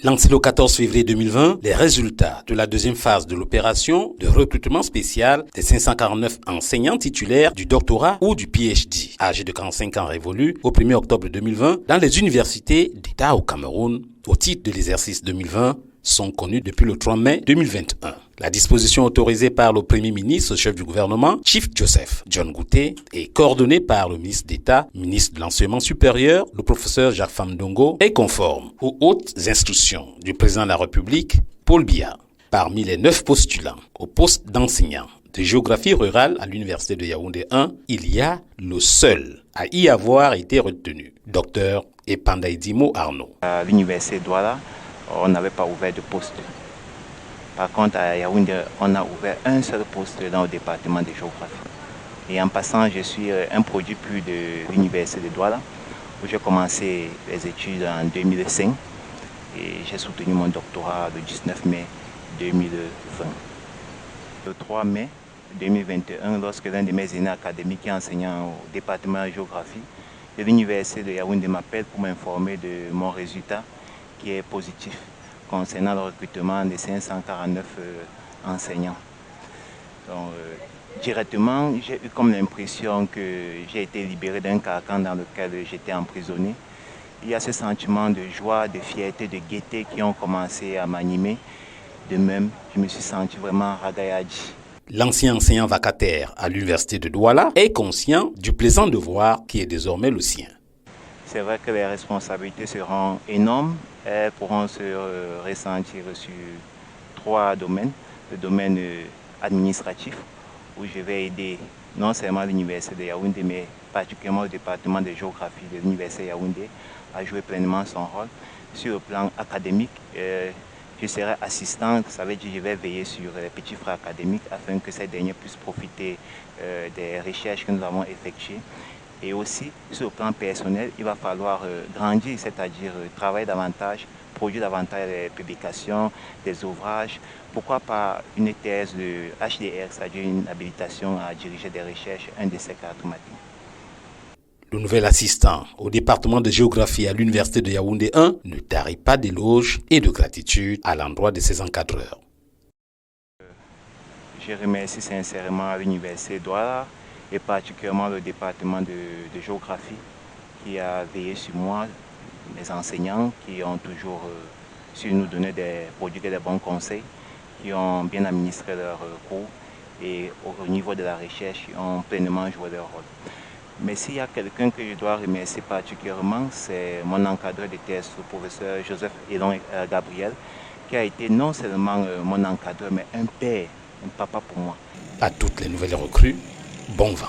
Lancé le 14 février 2020, les résultats de la deuxième phase de l'opération de recrutement spécial des 549 enseignants titulaires du doctorat ou du PhD, âgés de 45 ans révolus, au 1er octobre 2020, dans les universités d'État au Cameroun, au titre de l'exercice 2020, sont connus depuis le 3 mai 2021. La disposition autorisée par le Premier ministre, chef du gouvernement, Chief Joseph John Gouté, et coordonnée par le ministre d'État, ministre de l'Enseignement supérieur, le professeur Jacques Famdongo, est conforme aux hautes instructions du président de la République, Paul Biya. Parmi les 9 postulants au poste d'enseignant de géographie rurale à l'université de Yaoundé 1, il y a le seul à y avoir été retenu, Dr Epandaidimo Arnaud. À l'université de Douala, on n'avait pas ouvert de poste. Par contre, à Yaoundé, on a ouvert un seul poste dans le département de géographie. Et en passant, je suis un produit plus de l'université de Douala, où j'ai commencé les études en 2005 et j'ai soutenu mon doctorat le 19 mai 2020. Le 3 mai 2021, lorsque l'un de mes aînés académiques enseignant au département de géographie de l'université de Yaoundé m'appelle pour m'informer de mon résultat qui est positif concernant le recrutement des 549 enseignants. Donc, directement, j'ai eu comme l'impression que j'ai été libéré d'un carcan dans lequel j'étais emprisonné. Il y a ce sentiment de joie, de fierté, de gaieté qui ont commencé à m'animer. De même, je me suis senti vraiment ragaillardi. L'ancien enseignant vacataire à l'université de Douala est conscient du plaisant devoir qui est désormais le sien. C'est vrai que les responsabilités seront énormes. Elles pourront se ressentir sur 3 domaines. Le domaine administratif, où je vais aider non seulement l'université de Yaoundé, mais particulièrement le département de géographie de l'université de Yaoundé à jouer pleinement son rôle. Sur le plan académique, je serai assistant, ça veut dire que je vais veiller sur les petits frères académiques afin que ces derniers puissent profiter des recherches que nous avons effectuées. Et aussi, sur le plan personnel, il va falloir grandir, c'est-à-dire travailler davantage, produire davantage des publications, des ouvrages. Pourquoi pas une thèse de HDR, c'est-à-dire une habilitation à diriger des recherches, un des secteurs automatiques. Le nouvel assistant au département de géographie à l'université de Yaoundé 1 ne tarit pas d'éloges et de gratitude à l'endroit de ses encadreurs. Je remercie sincèrement l'université de Douala et particulièrement le département de géographie qui a veillé sur moi, mes enseignants qui ont toujours su nous donner prodiguer des bons conseils, qui ont bien administré leurs cours et au niveau de la recherche, ils ont pleinement joué leur rôle. Mais s'il y a quelqu'un que je dois remercier particulièrement, c'est mon encadreur de thèse, le professeur Joseph Elon Gabriel, qui a été non seulement mon encadreur, mais un père, un papa pour moi. À toutes les nouvelles recrues, bon vent.